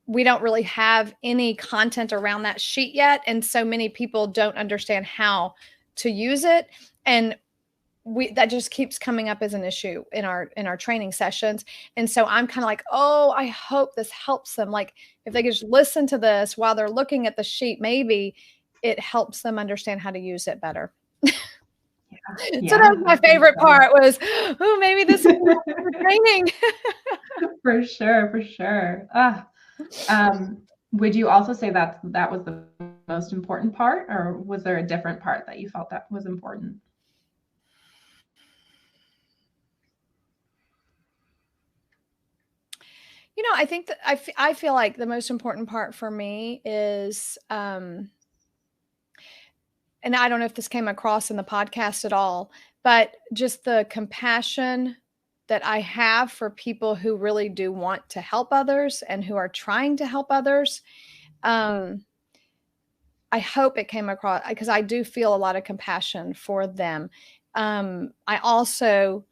we don't really have any content around that sheet yet. And so many people don't understand how to use it. And that just keeps coming up as an issue in our training sessions. And so I'm kind of like, oh, I hope this helps them. Like if they could just listen to this while they're looking at the sheet, maybe it helps them understand how to use it better. So that was my favorite part was, oh, maybe this is training. For sure. Would you also say that was the most important part, or was there a different part that you felt that was important? I think that I feel like the most important part for me is, and I don't know if this came across in the podcast at all, but just the compassion that I have for people who really do want to help others and who are trying to help others. I hope it came across because I do feel a lot of compassion for them. I also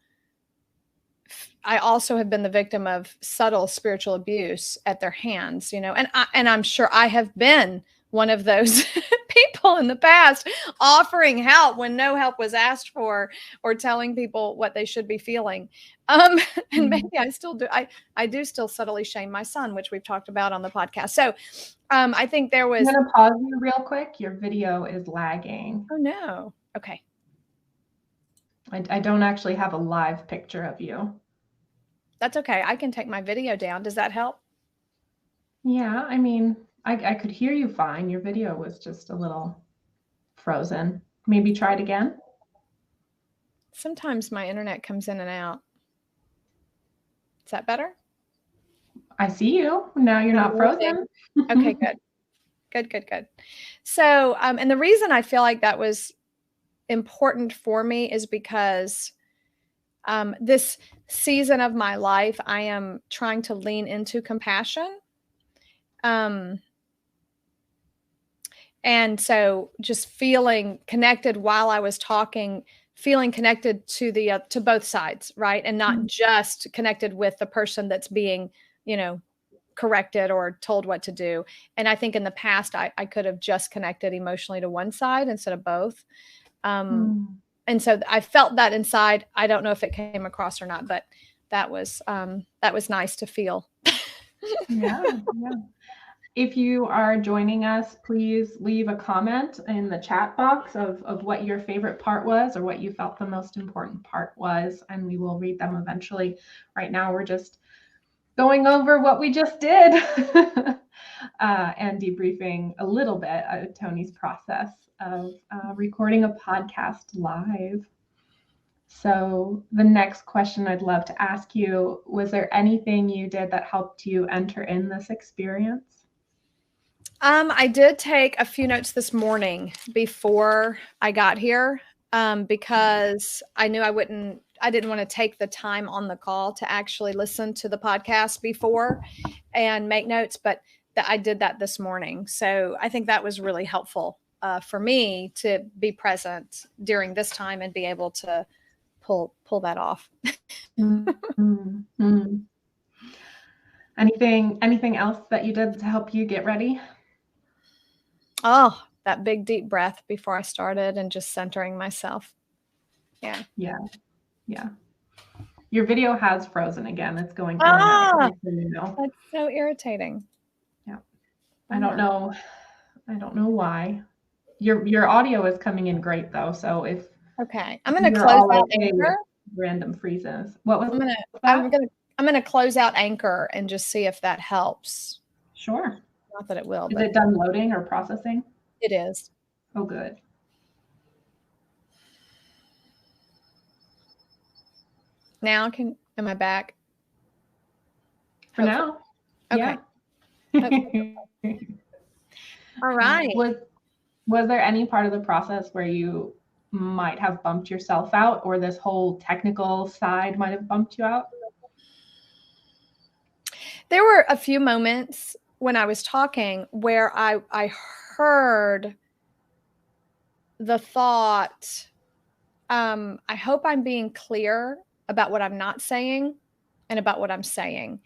have been the victim of subtle spiritual abuse at their hands, and I'm sure I have been one of those people in the past, offering help when no help was asked for, or telling people what they should be feeling. And maybe I still do. I do still subtly shame my son, which we've talked about on the podcast. So I think there was. I'm going to pause you real quick. Your video is lagging. Oh no. Okay. I don't actually have a live picture of you. That's okay. I can take my video down. Does that help? Yeah, I mean, I could hear you fine. Your video was just a little frozen. Maybe try it again. Sometimes my internet comes in and out. Is that better? I see you. Now you're not frozen. Okay, good. So, and the reason I feel like that was important for me is because this season of my life, I am trying to lean into compassion. And so just feeling connected while I was talking, feeling connected to to both sides, right? And not just connected with the person that's being, corrected or told what to do. And I think in the past, I could have just connected emotionally to one side instead of both. And so I felt that inside. I don't know if it came across or not, but that was nice to feel. Yeah. If you are joining us, please leave a comment in the chat box of what your favorite part was or what you felt the most important part was, and we will read them eventually. Right now, we're just going over what we just did and debriefing a little bit of Tony's process of recording a podcast live. So the next question I'd love to ask you, was there anything you did that helped you enter in this experience? I did take a few notes this morning before I got here because I knew I didn't want to take the time on the call to actually listen to the podcast before and make notes, but I did that this morning. So I think that was really helpful for me to be present during this time and be able to pull that off. Anything else that you did to help you get ready? Oh, that big deep breath before I started and just centering myself. Yeah. Your video has frozen again. It's going in and out. That's so irritating. Yeah. I don't know why. Your audio is coming in great though. So if I'm going to close out Anchor. Random freezes. What was I'm going to close out Anchor and just see if that helps. Sure. Not that it will. Is it done loading or processing? It is. Oh, good. Now am I back? For now. Okay. Yeah. Okay. All right. Was there any part of the process where you might have bumped yourself out, or this whole technical side might have bumped you out? There were a few moments when I was talking where I heard the thought, I hope I'm being clear about what I'm not saying and about what I'm saying.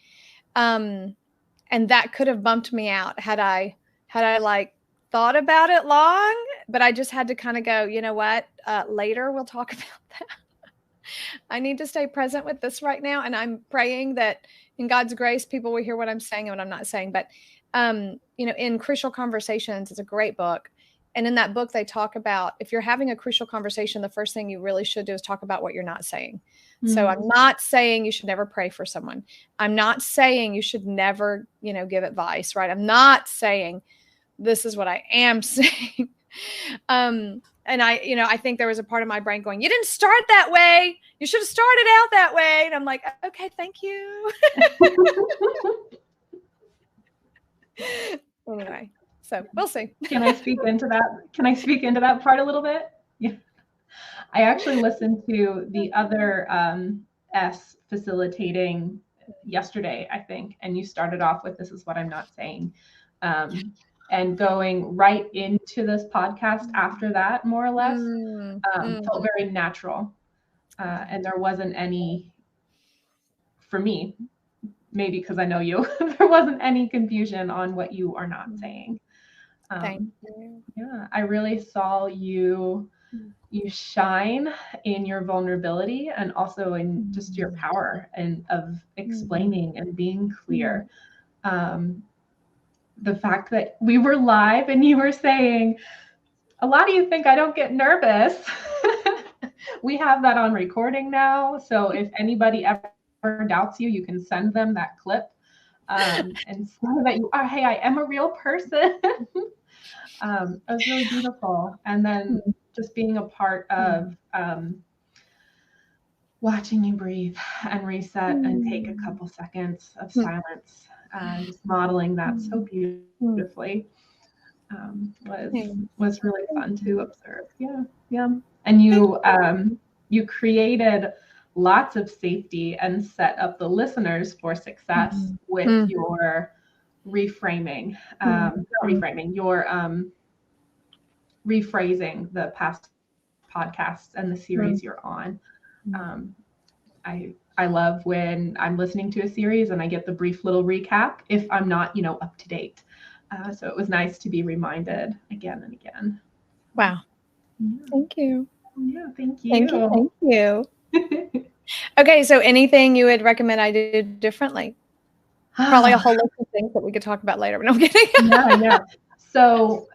And that could have bumped me out had I like thought about it long, but I just had to kind of go, you know what, later we'll talk about that. I need to stay present with this right now. And I'm praying that in God's grace, people will hear what I'm saying and what I'm not saying. But, in Crucial Conversations, it's a great book. And in that book, they talk about if you're having a crucial conversation, the first thing you really should do is talk about what you're not saying. So I'm not saying you should never pray for someone. I'm not saying you should never, give advice, right? I'm not saying this is what I am saying. And I think there was a part of my brain going, you didn't start that way. You should have started out that way. And I'm like, okay, thank you. Anyway, so we'll see. Can I speak into that? Can I speak into that part a little bit? Yeah. I actually listened to the other S facilitating yesterday, I think, and you started off with, this is what I'm not saying. And going right into this podcast after that, more or less, felt very natural. And there wasn't any, for me, maybe because I know you, there wasn't any confusion on what you are not saying. Thank you. Yeah, I really saw you shine in your vulnerability and also in just your power and of explaining and being clear. The fact that we were live and you were saying, a lot of you think I don't get nervous. We have that on recording now. So if anybody ever doubts you, you can send them that clip and say that you are, hey, I am a real person. It was really beautiful. And then just being a part of watching you breathe and reset and take a couple seconds of silence, just modeling that so beautifully was really fun to observe. Yeah. And you created lots of safety and set up the listeners for success with your reframing, rephrasing the past podcasts and the series you're on. I love when I'm listening to a series and I get the brief little recap if I'm not, up to date. So it was nice to be reminded again and again. Wow. Thank you. Yeah, thank you. Thank you. Okay, so anything you would recommend I do differently? Probably a whole list of things that we could talk about later, but I'm kidding. Yeah. So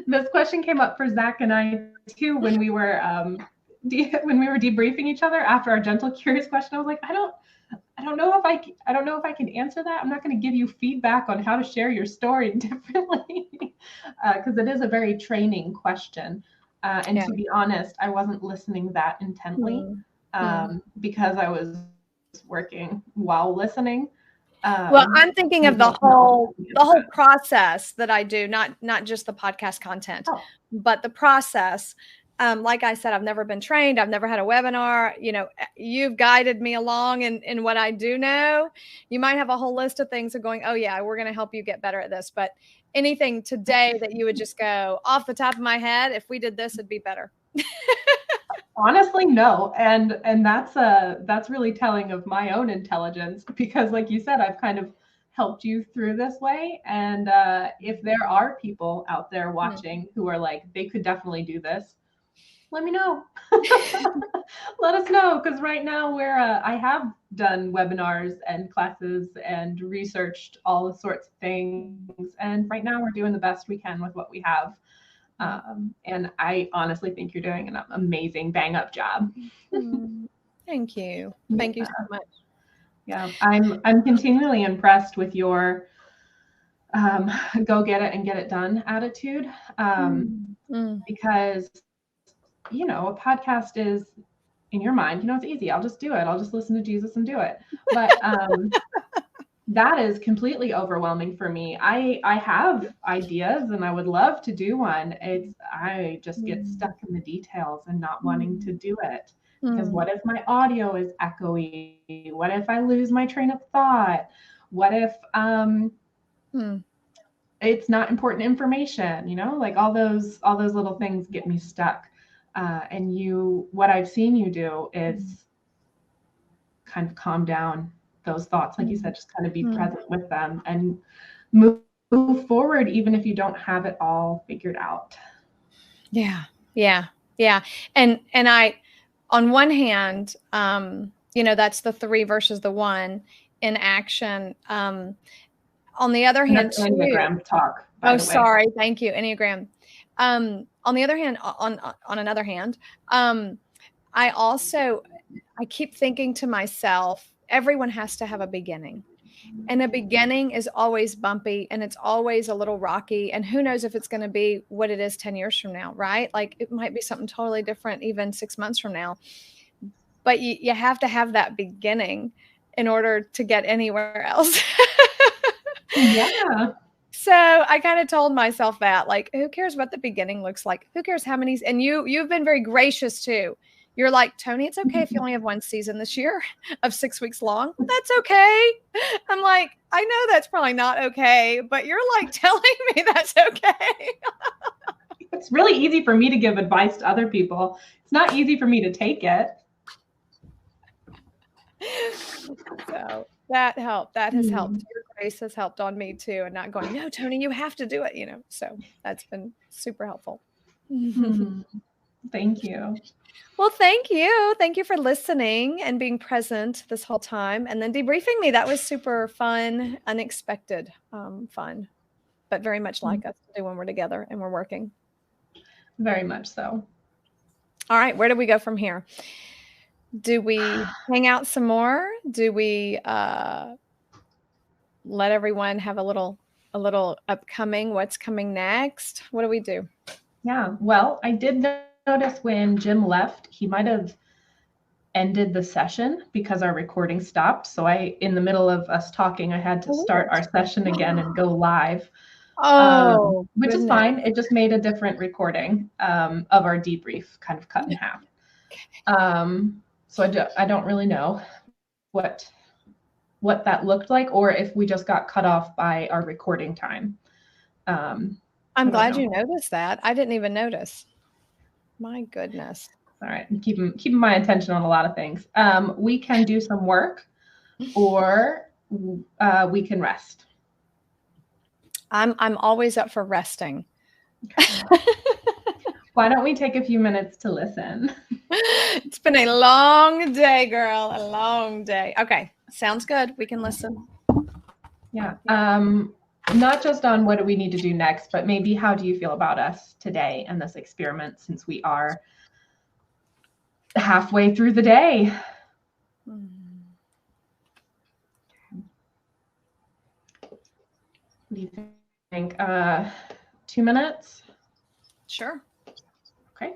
this question came up for Zach and I too when we were debriefing each other after our gentle, curious question. I was like, I don't know if I can answer that. I'm not going to give you feedback on how to share your story differently because it is a very training question. And to be honest, I wasn't listening that intently because I was working while listening. Well, I'm thinking of the whole process that I do, not just the podcast content, but the process. Like I said, I've never been trained. I've never had a webinar. You've guided me along in what I do know. You might have a whole list of things of going, oh yeah, we're going to help you get better at this. But anything today that you would just go off the top of my head, if we did this, it'd be better. Honestly, no. And that's really telling of my own intelligence because like you said, I've kind of helped you through this way. And if there are people out there watching who are like, they could definitely do this, let me know. Let us know. Because right now I have done webinars and classes and researched all the sorts of things. And right now we're doing the best we can with what we have. And I honestly think you're doing an amazing bang up job. Thank you. Thank you so much. Yeah, I'm continually impressed with your go get it and get it done attitude. Because a podcast is, in your mind, it's easy. I'll just do it. I'll just listen to Jesus and do it. But that is completely overwhelming for me. I have ideas and I would love to do one. I just get stuck in the details and not wanting to do it. Because what if my audio is echoey? What if I lose my train of thought? What if it's not important information? Like all those little things get me stuck. And what I've seen you do is kind of calm down those thoughts, like you said, just kind of be Mm. present with them and move forward, even if you don't have it all figured out. Yeah. Yeah. Yeah. And I, on one hand, that's the 3 versus the 1 in action. On the other And hand, that's too. Enneagram talk, by Oh, the way. sorry. Thank you. Enneagram. On the other hand, on another hand, I keep thinking to myself, everyone has to have a beginning. And a beginning is always bumpy and it's always a little rocky. And who knows if it's going to be what it is 10 years from now, right? Like it might be something totally different even 6 months from now. But you have to have that beginning in order to get anywhere else. Yeah. So I kind of told myself that, like, who cares what the beginning looks like? Who cares how many? And you've been very gracious too. You're like, Tony, it's okay if you only have 1 season this year of 6 weeks long. That's okay. I'm like, I know that's probably not okay, but you're like telling me that's okay. It's really easy for me to give advice to other people. It's not easy for me to take it. So that helped. That has helped. Your grace has helped on me too, and not going, no, Tony, you have to do it, So that's been super helpful. Thank you. Well, thank you. Thank you for listening and being present this whole time and then debriefing me. That was super fun, unexpected, fun, but very much like us to do when we're together and we're working. Very much so. All right. Where do we go from here? Do we hang out some more? Do we let everyone have a little upcoming, what's coming next? What do we do? Yeah. Well, I did notice when Jim left, he might have ended the session because our recording stopped. So in the middle of us talking, I had to start our session again and go live. Oh, which is goodness. fine. It just made a different recording of our debrief, kind of cut in half. So I don't really know what that looked like, or if we just got cut off by our recording time. I'm glad you noticed that. I didn't even notice. My goodness. All right, keeping my attention on a lot of things. We can do some work, or we can rest. I'm always up for resting. Why don't we take a few minutes to listen? It's been a long day, girl. A long day. Okay, sounds good. We can listen. Yeah. Not just on what do we need to do next, but maybe how do you feel about us today and this experiment, since we are halfway through the day? What do you think? 2 minutes? Sure. Okay.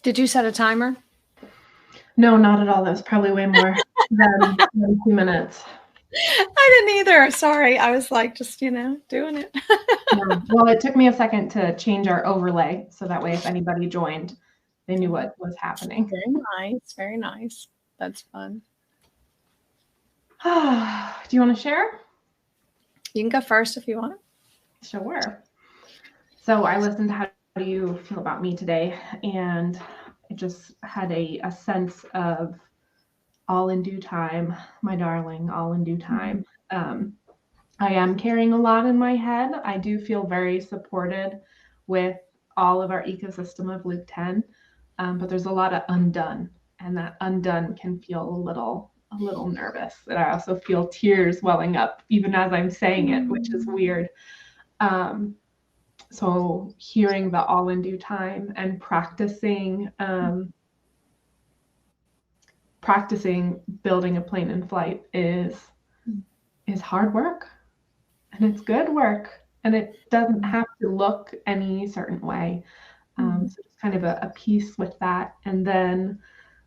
Did you set a timer? No, not at all. That was probably way more than 2 minutes. I didn't either. Sorry. I was like, just, doing it. Yeah. Well, it took me a second to change our overlay. So that way, if anybody joined, they knew what was happening. Very nice. Very nice. That's fun. Do you want to share? You can go first if you want. Sure. So I listened to How Do You Feel About Me today, and it just had a sense of all in due time, my darling, all in due time. I am carrying a lot in my head. I do feel very supported with all of our ecosystem of Luke 10, but there's a lot of undone, and that undone can feel a little nervous. And I also feel tears welling up even as I'm saying it, which is weird. So hearing the all in due time and practicing building a plane in flight is hard work, and it's good work, and it doesn't have to look any certain way. So just kind of a piece with that. And then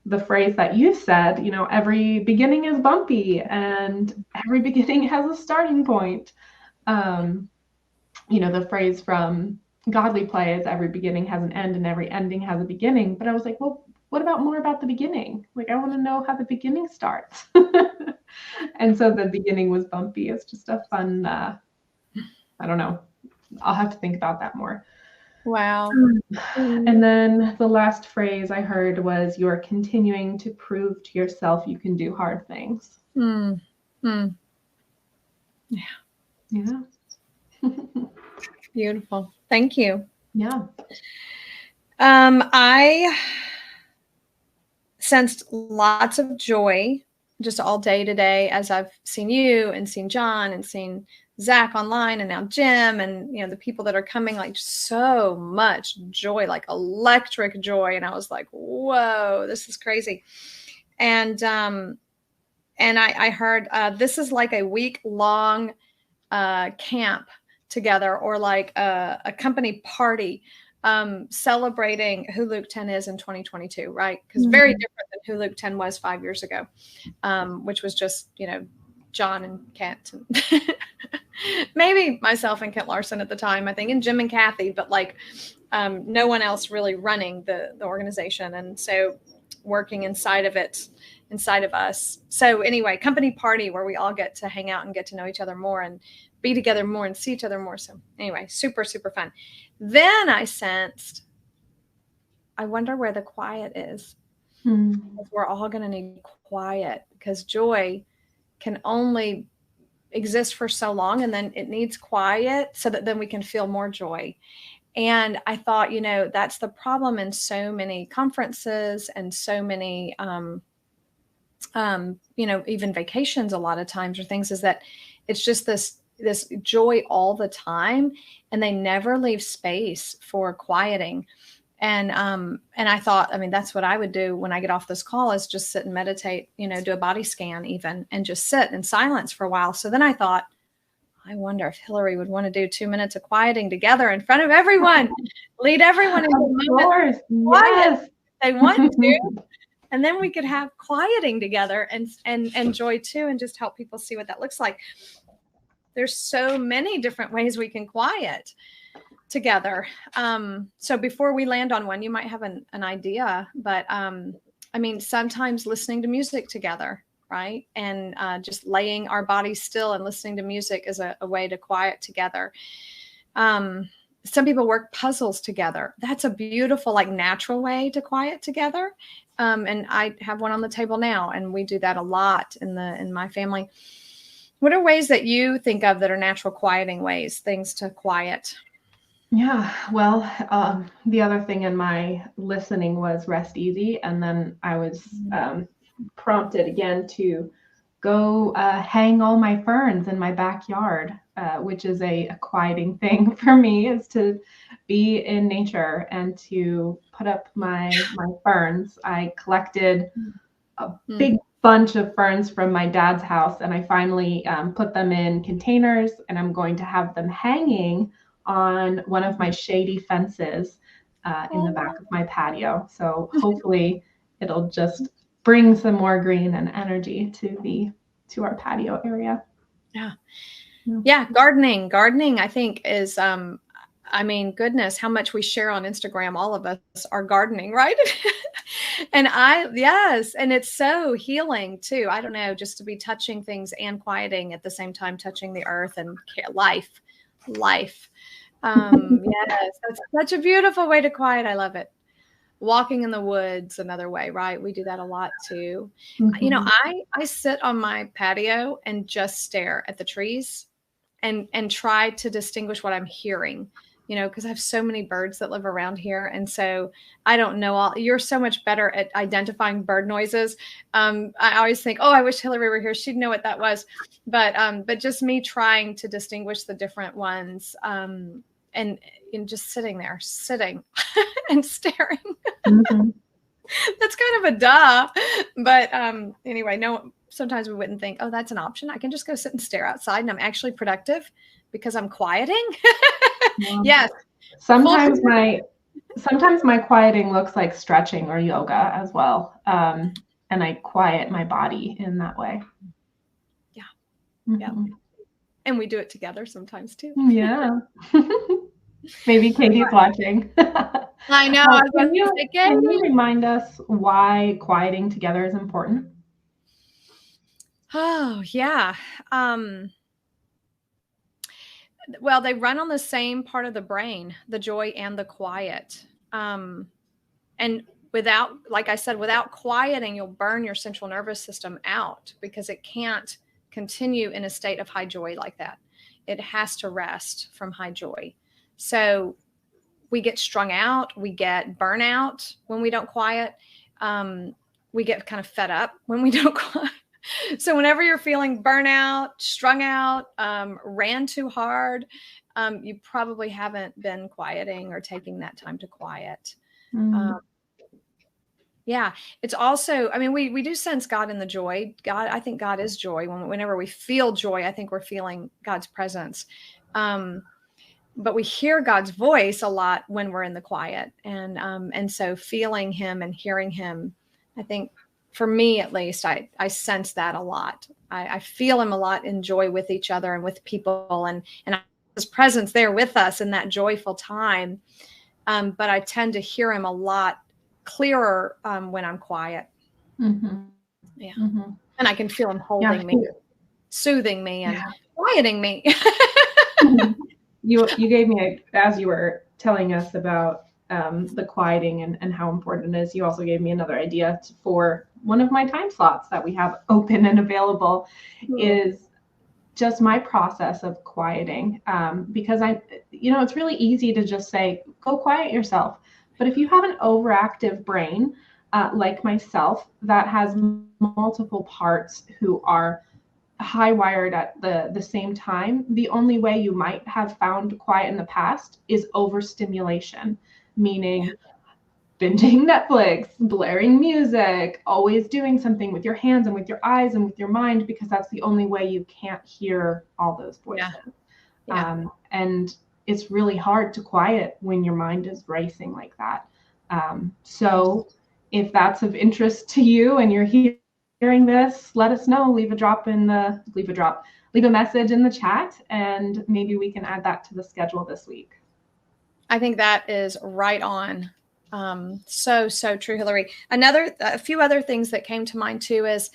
the phrase that you said, every beginning is bumpy and every beginning has a starting point. The phrase from Godly Play is every beginning has an end and every ending has a beginning. But I was like, well, what about more about the beginning? Like, I want to know how the beginning starts. And so the beginning was bumpy. It's just a fun, I don't know. I'll have to think about that more. Wow. And then the last phrase I heard was, you're continuing to prove to yourself you can do hard things. Yeah. Yeah. Beautiful. Thank you. Yeah. I sensed lots of joy just all day today as I've seen you and seen John and seen Zach online and now Jim and, the people that are coming, like so much joy, like electric joy. And I was like, whoa, this is crazy. And I heard this is like a week-long camp together, or like a company party celebrating who Luke 10 is in 2022, right? Because very different than who Luke 10 was 5 years ago, which was just, John and Kent and maybe myself and Kent Larson at the time, I think, and Jim and Kathy, but like no one else really running the organization. And so working inside of us. So anyway, company party where we all get to hang out and get to know each other more and be together more and see each other more. So anyway, super, super fun. Then I sensed, I wonder where the quiet is. We're all going to need quiet because joy can only exist for so long, and then it needs quiet so that then we can feel more joy. And I thought, that's the problem in so many conferences and so many, even vacations a lot of times or things, is that it's just this joy all the time, and they never leave space for quieting. And I thought, that's what I would do when I get off this call, is just sit and meditate, do a body scan even, and just sit in silence for a while. So then I thought, I wonder if Hillary would want to do 2 minutes of quieting together in front of everyone, lead everyone into the moment. Yes. They want to. And then we could have quieting together and joy too, and just help people see what that looks like. There's so many different ways we can quiet together. So before we land on one, you might have an idea, but sometimes listening to music together, right? And just laying our bodies still and listening to music is a way to quiet together. Some people work puzzles together. That's a beautiful, like, natural way to quiet together. And I have one on the table now, and we do that a lot in my family. What are ways that you think of that are natural quieting ways, things to quiet? Yeah, well, the other thing in my listening was rest easy. And then I was prompted again to go hang all my ferns in my backyard, which is a quieting thing for me, is to be in nature and to put up my ferns. I collected a big bunch of ferns from my dad's house, and I finally put them in containers, and I'm going to have them hanging on one of my shady fences in the back of my patio. So hopefully it'll just bring some more green and energy to our patio area. Yeah. Gardening, I think is, I mean, goodness, how much we share on Instagram. All of us are gardening, right? And yes. And it's so healing too. I don't know, just to be touching things and quieting at the same time, touching the earth and life. Yes, that's such a beautiful way to quiet. I love it. Walking in the woods, another way, right? We do that a lot too. You know, I sit on my patio and just stare at the trees and try to distinguish what I'm hearing, you know, because I have so many birds that live around here. And so I don't know you're so much better at identifying bird noises. I always think, oh, I wish Hillary were here. She'd know what that was. But just me trying to distinguish the different ones, and just sitting and staring. That's kind of a duh. But anyway, no, sometimes we wouldn't think, oh, that's an option. I can just go sit and stare outside and I'm actually productive because I'm quieting. Yes. Sometimes my quieting looks like stretching or yoga as well. And I quiet my body in that way. Yeah. Yeah. And we do it together sometimes too. Yeah. Maybe Katie's watching. I know. Can you remind us why quieting together is important? Oh, yeah. Well, they run on the same part of the brain, the joy and the quiet. And like I said, without quieting, you'll burn your central nervous system out because it can't continue in a state of high joy like that. It has to rest from high joy. So we get strung out, we get burnout when we don't quiet. We get kind of fed up when we don't quiet. So whenever you're feeling burnout, strung out, ran too hard, you probably haven't been quieting or taking that time to quiet. Yeah. It's also, I mean, we do sense God in the joy. I think God is joy. Whenever we feel joy, I think we're feeling God's presence. But we hear God's voice a lot when we're in the quiet. And so feeling him and hearing him, I think for me, at least, I sense that a lot. I feel him a lot in joy with each other and with people and his presence there with us in that joyful time. But I tend to hear him a lot clearer when I'm quiet. Yeah. And I can feel him holding me, soothing me and quieting me. You gave me, as you were telling us about the quieting and how important it is, you also gave me another idea for one of my time slots that we have open and available is just my process of quieting. Because it's really easy to just say, go quiet yourself. But if you have an overactive brain, like myself, that has multiple parts who are high wired at the same time, the only way you might have found quiet in the past is overstimulation, meaning binging Netflix, blaring music, always doing something with your hands and with your eyes and with your mind, because that's the only way you can't hear all those voices. And it's really hard to quiet when your mind is racing like that. So if that's of interest to you and you're hearing this, let us know. Leave a message in the chat, and maybe we can add that to the schedule this week. I think that is right on. So true, Hillary. A few other things that came to mind too is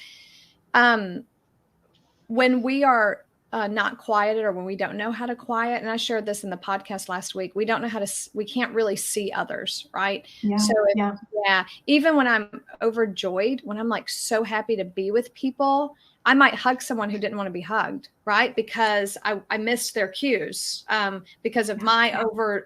when we are not quieted, or when we don't know how to quiet, and I shared this in the podcast last week, we can't really see others, right? Even when I'm overjoyed, when I'm like so happy to be with people, I might hug someone who didn't want to be hugged, right? Because I missed their cues because of my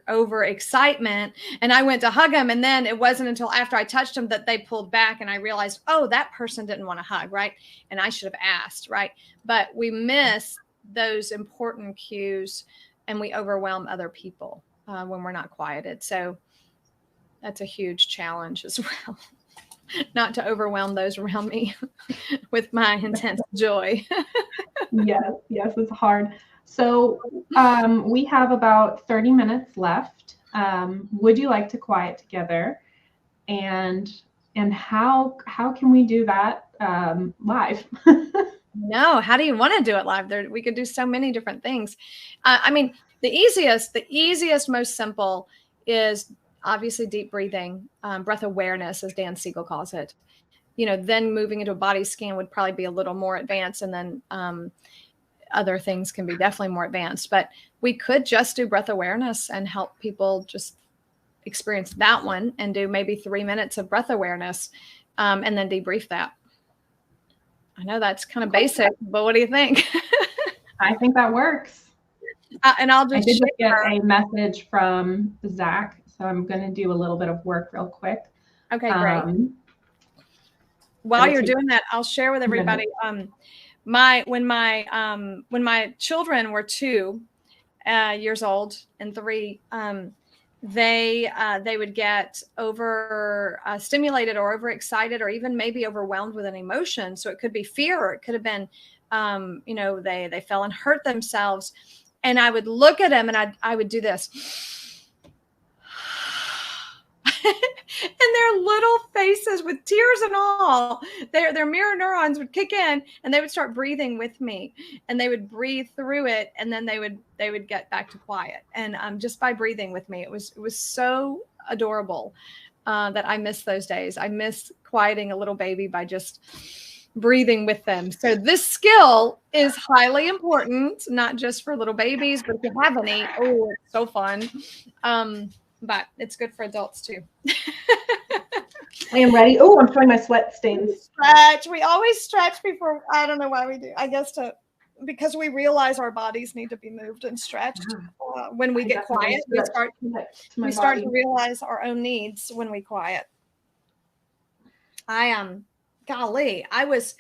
over excitement, and I went to hug them, and then it wasn't until after I touched them that they pulled back, and I realized, oh, that person didn't want to hug, right? And I should have asked, right? But we miss those important cues, and we overwhelm other people when we're not quieted. So that's a huge challenge as well. Not to overwhelm those around me with my intense joy. Yes, it's hard. So we have about 30 minutes left. would you like to quiet together? And how can we do that live? No, how do you want to do it live? There, we could do so many different things. I mean, the easiest, most simple is obviously deep breathing, breath awareness, as Dan Siegel calls it. Then moving into a body scan would probably be a little more advanced, and then other things can be definitely more advanced. But we could just do breath awareness and help people just experience that one, and do maybe 3 minutes of breath awareness, and then debrief that. I know that's kind of basic, but what do you think? I think that works. And I'll just I did get a message from Zach, so I'm going to do a little bit of work real quick. Okay, great. While you're doing that, I'll share with everybody. When my children were 2 years old and 3, they would get over stimulated or overexcited, or even maybe overwhelmed with an emotion. So it could be fear, or it could have been, they fell and hurt themselves. And I would look at them and I would do this. And their little faces with tears and all, their mirror neurons would kick in, and they would start breathing with me, and they would breathe through it, and then they would get back to quiet. And just by breathing with me, it was so adorable that I miss those days. I miss quieting a little baby by just breathing with them. So this skill is highly important, not just for little babies, but if you have any, oh, it's so fun. But it's good for adults too. I am ready. Oh, I'm showing my sweat stains. Stretch. We always stretch before. I don't know why we do. I guess because we realize our bodies need to be moved and stretched. When we get quiet, we start to realize our own needs when we quiet. Golly, I was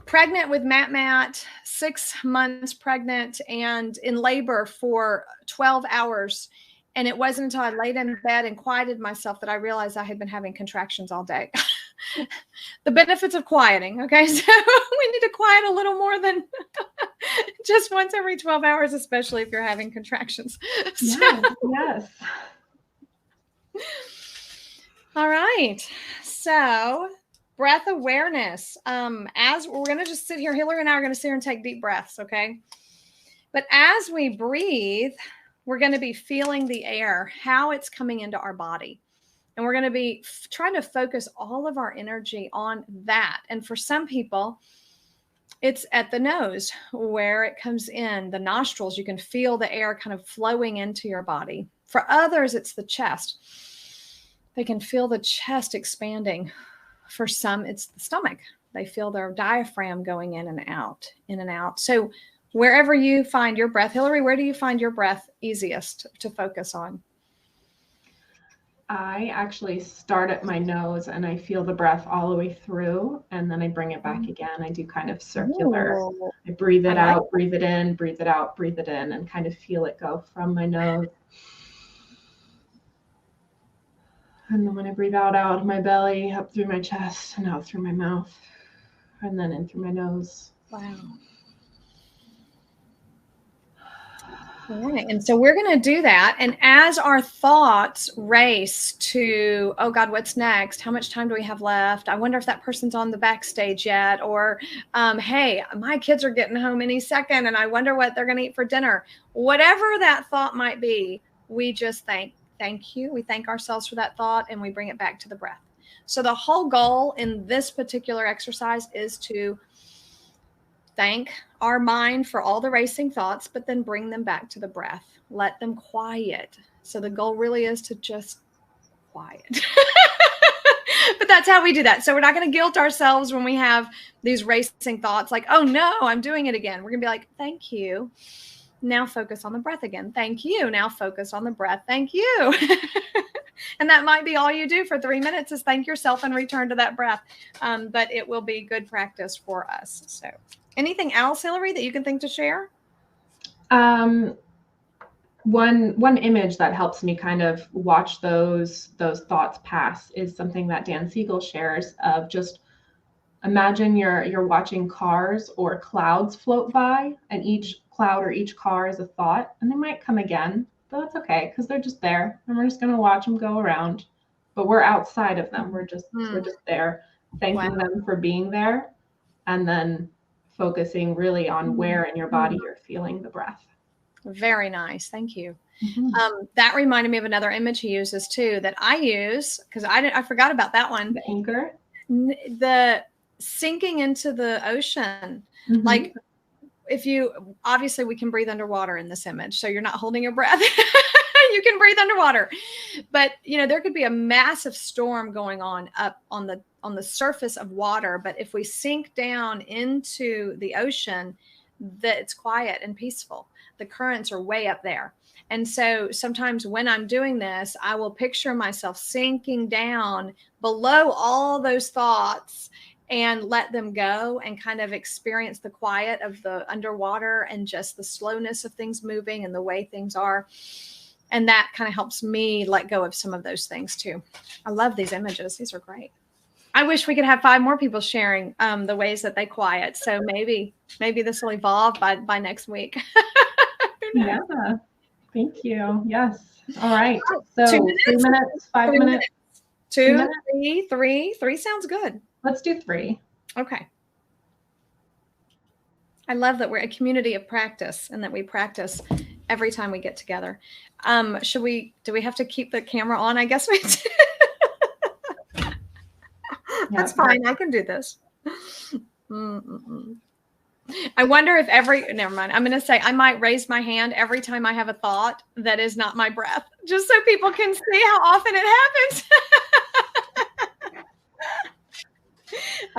pregnant with Matt, 6 months pregnant, and in labor for 12 hours. And it wasn't until I laid in bed and quieted myself that I realized I had been having contractions all day. The benefits of quieting. Okay. So we need to quiet a little more than just once every 12 hours, especially if you're having contractions. Yes. All right. So breath awareness. As we're going to just sit here, Hillary and I are going to sit here and take deep breaths. Okay. But as we breathe, we're going to be feeling the air, how it's coming into our body. And we're going to be trying to focus all of our energy on that. And for some people, it's at the nose where it comes in, the nostrils. You can feel the air kind of flowing into your body. For others, it's the chest. They can feel the chest expanding. For some, it's the stomach. They feel their diaphragm going in and out, in and out. So wherever you find your breath, Hillary, where do you find your breath easiest to focus on? I actually start at my nose and I feel the breath all the way through, and then I bring it back again. I do kind of circular. Ooh. I breathe it out, breathe it in, breathe it out, breathe it in, and kind of feel it go from my nose. And then when I breathe out of my belly, up through my chest, and out through my mouth, and then in through my nose. Wow. All right. And so we're going to do that. And as our thoughts race to, oh God, what's next? How much time do we have left? I wonder if that person's on the backstage yet. Or, hey, my kids are getting home any second, and I wonder what they're going to eat for dinner. Whatever that thought might be, we just thank you. We thank ourselves for that thought, and we bring it back to the breath. So the whole goal in this particular exercise is to thank our mind for all the racing thoughts, but then bring them back to the breath. Let them quiet. So the goal really is to just quiet. But that's how we do that. So we're not going to guilt ourselves when we have these racing thoughts like, oh no, I'm doing it again. We're going to be like, thank you. Now focus on the breath again. Thank you. Now focus on the breath. Thank you. And that might be all you do for 3 minutes is thank yourself and return to that breath. But it will be good practice for us. So anything else, Hillary, that you can think to share? One image that helps me kind of watch those thoughts pass is something that Dan Siegel shares of just imagine you're watching cars or clouds float by, and each cloud or each car is a thought, and they might come again, but that's okay because they're just there, and we're just gonna watch them go around. But we're outside of them. We're just there, thanking them for being there, and then focusing really on where in your body you're feeling the breath. Very nice. Thank you. That reminded me of another image he uses too that I use because I forgot about that one. The anchor. The sinking into the ocean. Like if you, obviously we can breathe underwater in this image, so you're not holding your breath. You can breathe underwater, but you know, there could be a massive storm going on up on the surface of water. But if we sink down into the ocean, that it's quiet and peaceful. The currents are way up there. And so sometimes when I'm doing this, I will picture myself sinking down below all those thoughts and let them go and kind of experience the quiet of the underwater and just the slowness of things moving and the way things are. And that kind of helps me let go of some of those things too. I love these images. These are great. I wish we could have 5 more people sharing the ways that they quiet. So maybe this will evolve by next week. Yeah. Thank you. Yes. All right. So 2 minutes? 3 minutes, 5 minutes. 2 minutes? 3 sounds good. Let's do 3. Okay. I love that we're a community of practice and that we practice every time we get together. Do we have to keep the camera on? I guess we do. That's fine. I can do this. I wonder if never mind. I'm going to say I might raise my hand every time I have a thought that is not my breath, just so people can see how often it happens.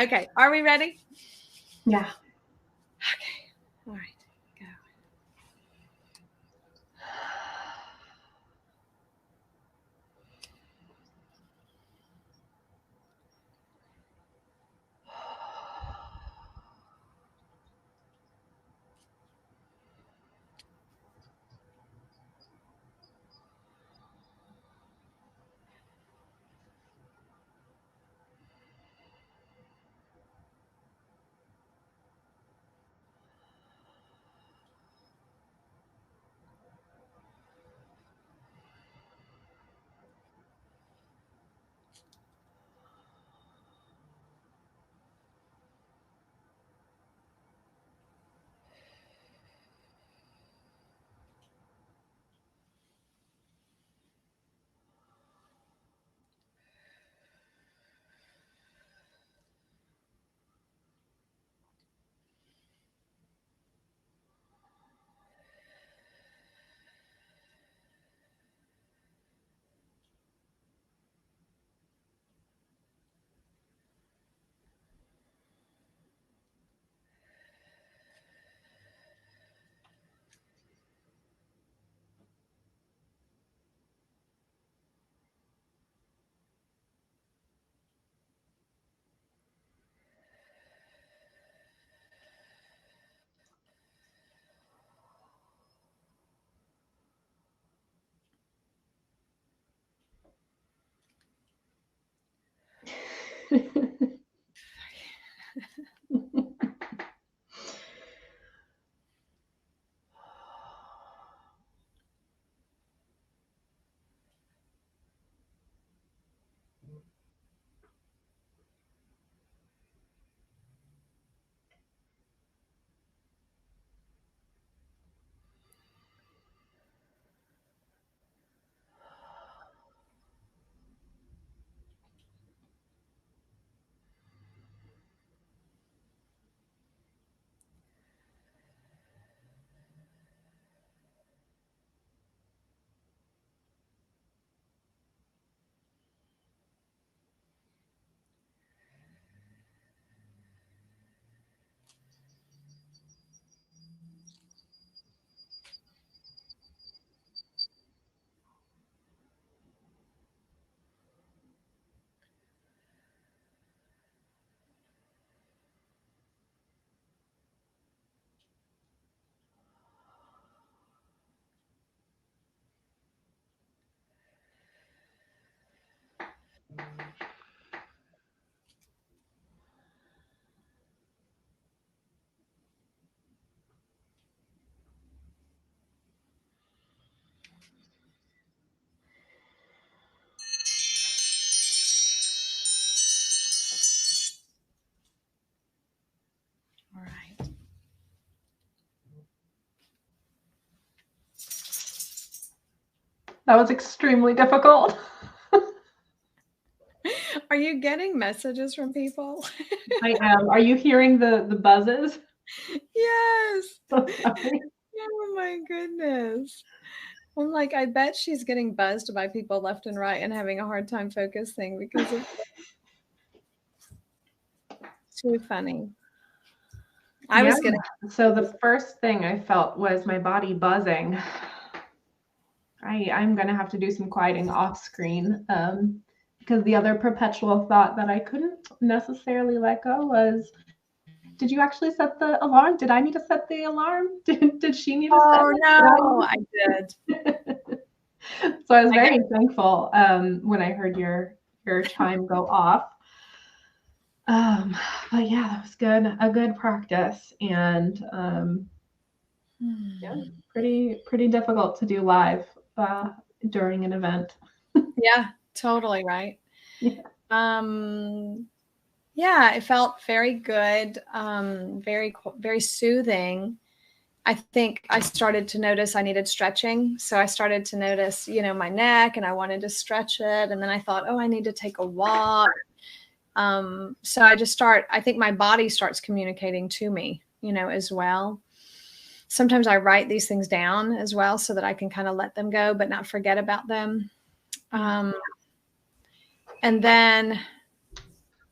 Okay. Are we ready? Yeah. Okay. All right. Go. That was extremely difficult. Are you getting messages from people? I am. Are you hearing the buzzes? Yes. So sorry. Oh my goodness. I'm like, I bet she's getting buzzed by people left and right and having a hard time focusing because of too funny. I was getting So the first thing I felt was my body buzzing. I'm gonna have to do some quieting off screen because the other perpetual thought that I couldn't necessarily let go was, did you actually set the alarm? Did I need to set the alarm? Did she need to set Oh it? no, I did. So I was very thankful when I heard your chime go off. But yeah, that was good. A good practice, and yeah, pretty difficult to do live during an event. Yeah, totally right. Yeah. Yeah, it felt very good, very soothing. I think I started to notice I needed stretching. So I started to notice, my neck, and I wanted to stretch it. And then I thought, oh, I need to take a walk. So I think my body starts communicating to me, as well. Sometimes I write these things down as well so that I can kind of let them go, but not forget about them. And then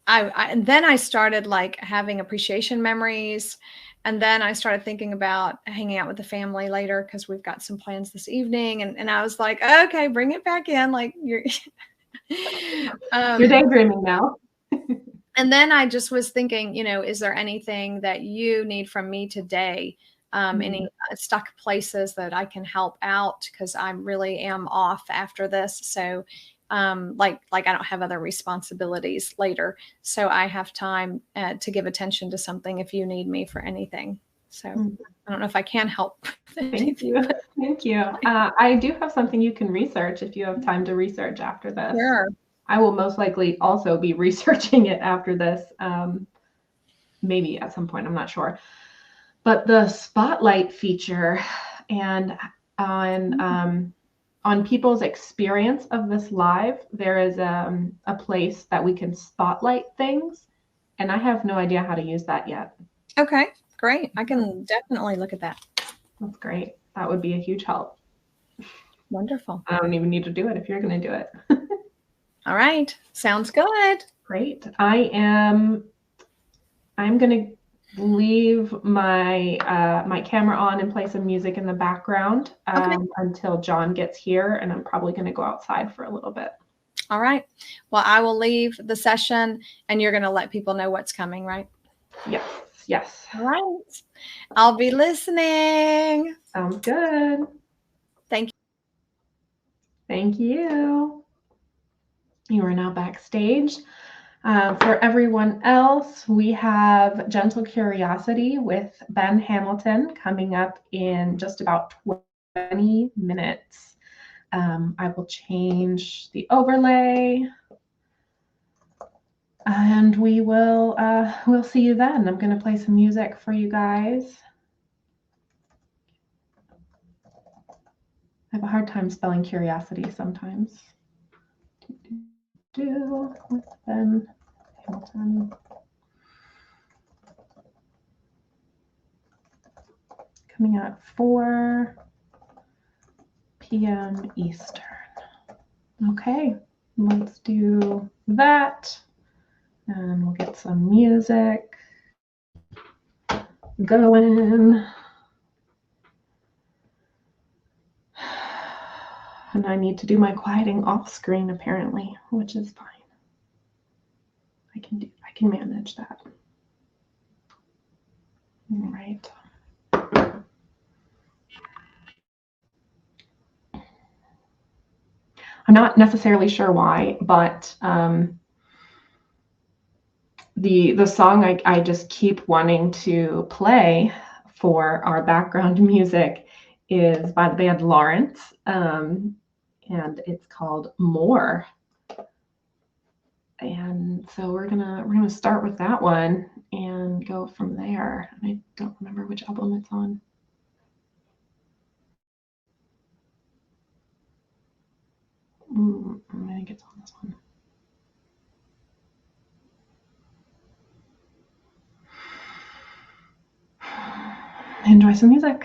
I started like having appreciation memories. And then I started thinking about hanging out with the family later because we've got some plans this evening. And I was like, okay, bring it back in. Like you're daydreaming now. And then I just was thinking, is there anything that you need from me today? Any stuck places that I can help out? Because I really am off after this. So like I don't have other responsibilities later. So I have time to give attention to something if you need me for anything. So I don't know if I can help. Thank you. Thank you. I do have something you can research if you have time to research after this. Sure. I will most likely also be researching it after this. Maybe at some point, I'm not sure. But the spotlight feature and on people's experience of this live, there is a place that we can spotlight things, and I have no idea how to use that yet. Okay, great. I can definitely look at that. That's great. That would be a huge help. Wonderful. I don't even need to do it if you're going to do it. All right. Sounds good. Great. I'm going to leave my my camera on and play some music in the background until John gets here, and I'm probably going to go outside for a little bit. All right. Well, I will leave the session, and you're going to let people know what's coming, right? Yes. All right. I'll be listening. Sounds good. Thank you. Thank you. You are now backstage. For everyone else, we have Gentle Curiosity with Ben Hamilton coming up in just about 20 minutes. I will change the overlay, and we'll see you then. I'm going to play some music for you guys. I have a hard time spelling curiosity sometimes. With Ben Hamilton. Coming at 4 p.m. Eastern. Okay, let's do that. And we'll get some music going. And I need to do my quieting off screen apparently, which is fine. I can manage that. All right. I'm not necessarily sure why, but the song I just keep wanting to play for our background music is by the band Lawrence, and it's called More. And so we're gonna start with that one and go from there. And I don't remember which album it's on. I think it's on this one. Enjoy some music.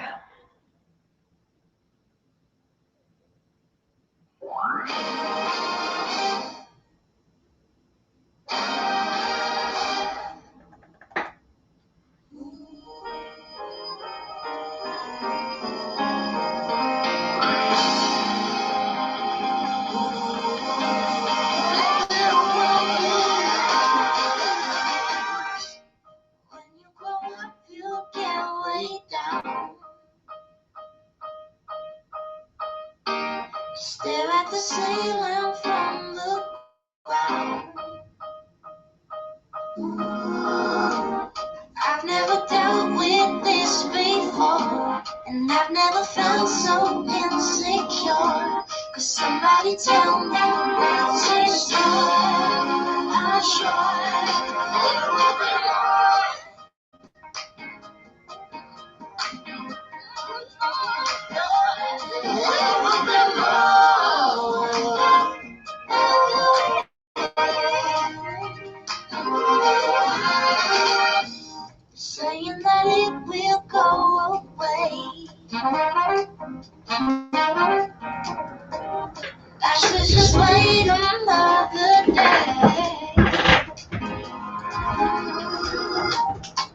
Stare at the ceiling from the ground. I've never dealt with this before, and I've never felt so insecure. Could somebody tell me what's in store? I saying that it will go away. I should just wait another day.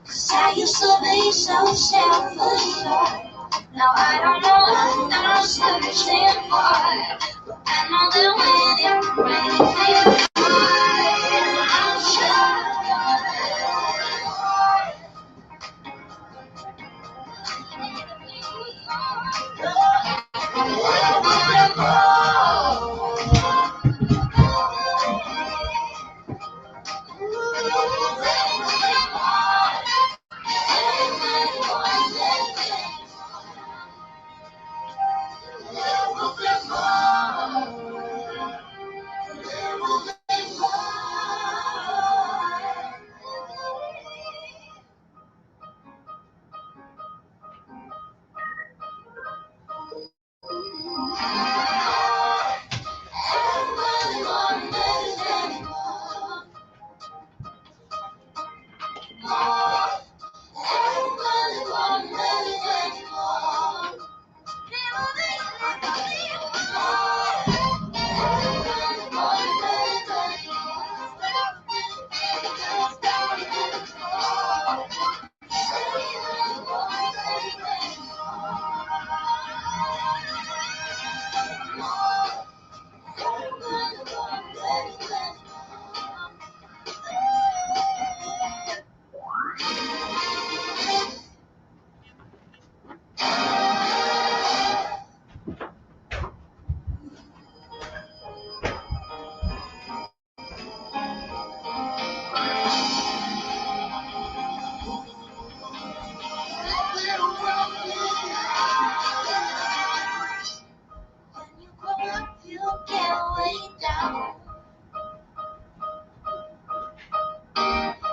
'Cause I used to be so self-assured. Now I don't know what I'm searching for. I know that when it rains, I'm sure.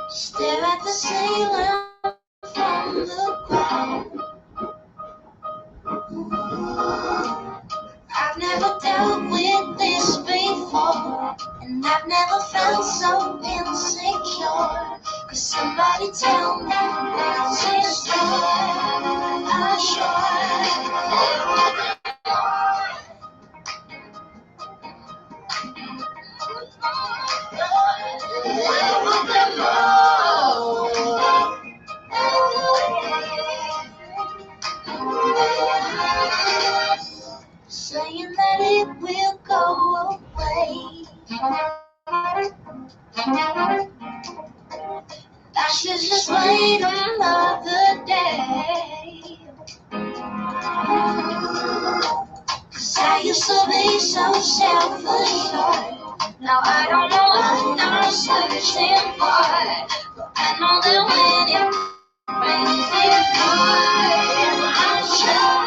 Stare at the ceiling from the ground. I've never dealt with this before, and I've never felt so insecure. Could somebody tell me what's in store? I saying that it will go away. I should just wait another day. 'Cause I used to be so self-assured. Now I don't know what I'm searching for. I know that when it rains, it pours. I'm sure.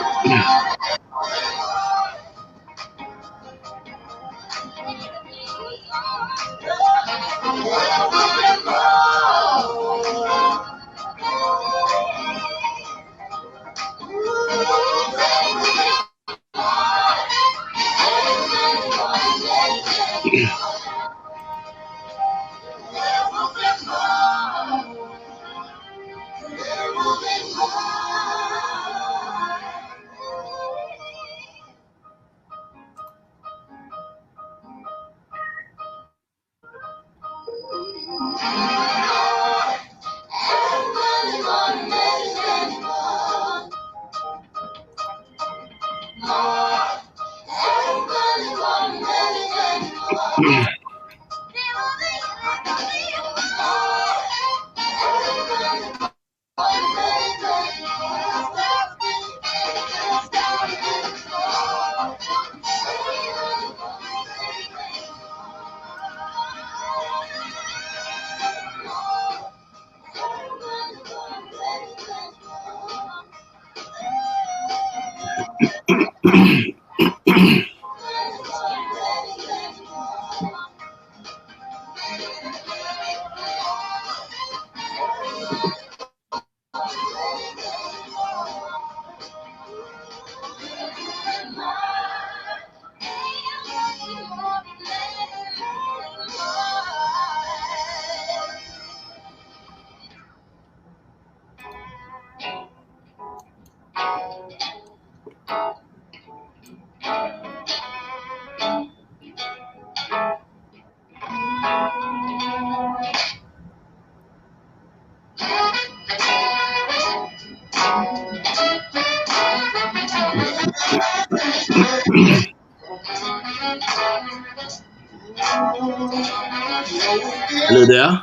Hello there.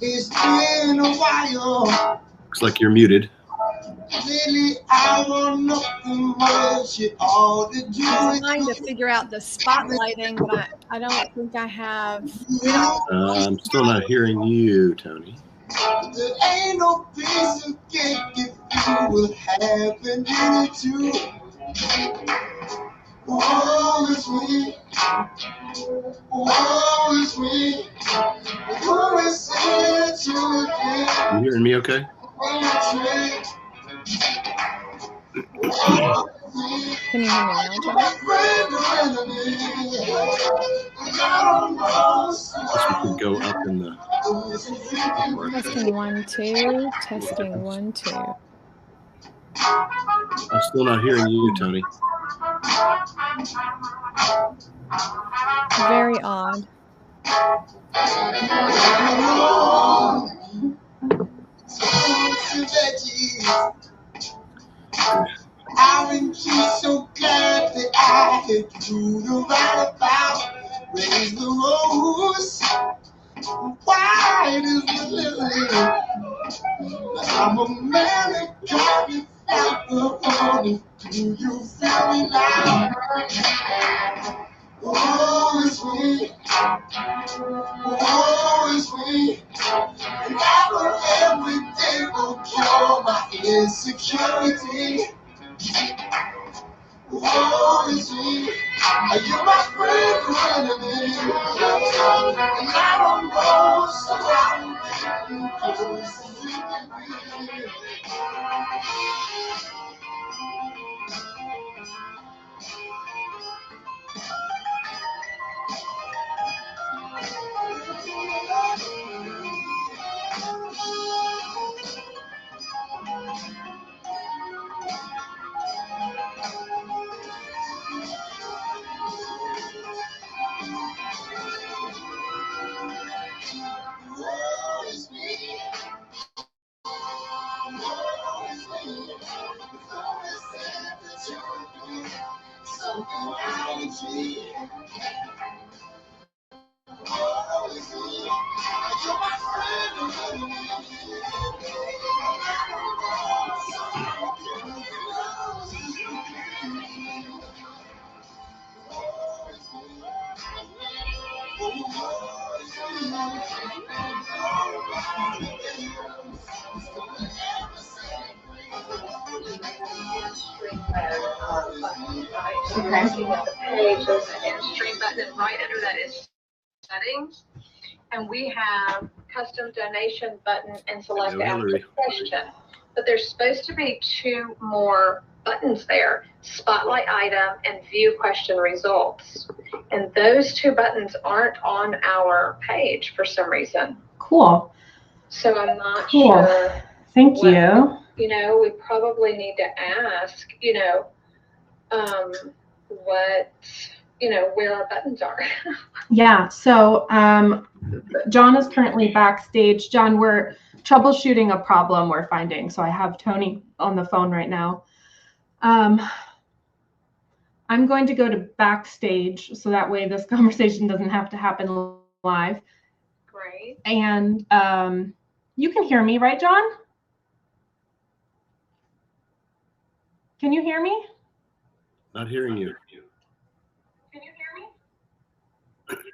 It's been a while. Looks like you're muted. Lately, I want nothing much. You all to do I'm is trying to figure out the spotlighting, but I don't think I have. I'm still not hearing you, Tony. there ain't no piece of cake if you will happen to. Woe is me. Woe is me. Who is here to give? You hearing me okay? Can you hear me now, John? Guess we could go up in the. Testing 1 2. Testing 1 2. I'm still not hearing you, Tony. Very odd. Aren't you so glad that I could do the right about? Raise the rose, white is the lily. I'm a man that got me out the morning. Do you feel me now? Oh, it's me. Oh, it's me. And I will every day will cure my insecurity. Oh, it's me. Are you my friend or enemy? And I don't know, so I'm close to you. Oh, it's me. Oh, it's me. It's always said that you would be something out of me. Oh, it's me. You're my friend or enemy. Looking at the page, there's an in-stream button, and right under that is settings. And we have custom donation button and select Hello, ask Hillary. a question. But there's supposed to be 2 more buttons there, spotlight item and view question results. And those 2 buttons aren't on our page for some reason. Cool. So I'm not Cool. sure. Thank what- you. You know, we probably need to ask, what, where our buttons are. Yeah, so John is currently backstage. John, we're troubleshooting a problem we're finding. So I have Tony on the phone right now. I'm going to go to backstage so that way this conversation doesn't have to happen live. Great. And you can hear me, right, John? Can you hear me? Not hearing you. Can you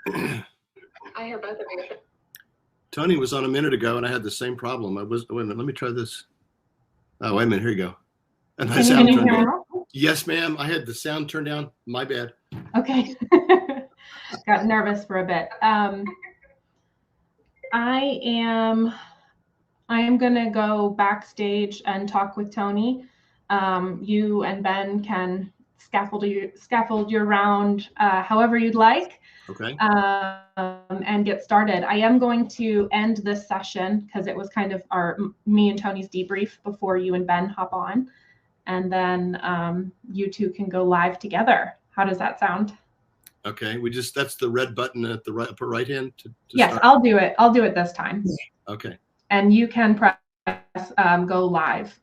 hear me? I hear both of you. Tony was on a minute ago, and I had the same problem. Wait a minute. Let me try this. Oh, wait a minute. Here you go. And Can you hear me? Yes, ma'am. I had the sound turned down. My bad. Okay. Got nervous for a bit. I am going to go backstage and talk with Tony. You and Ben can scaffold your round however you'd like. Okay. And get started. I am going to end this session because it was kind of me and Tony's debrief before you and Ben hop on. And then you two can go live together. How does that sound? Okay. That's the red button at the upper right hand. Yes, start. I'll do it. I'll do it this time. Okay. And you can press go live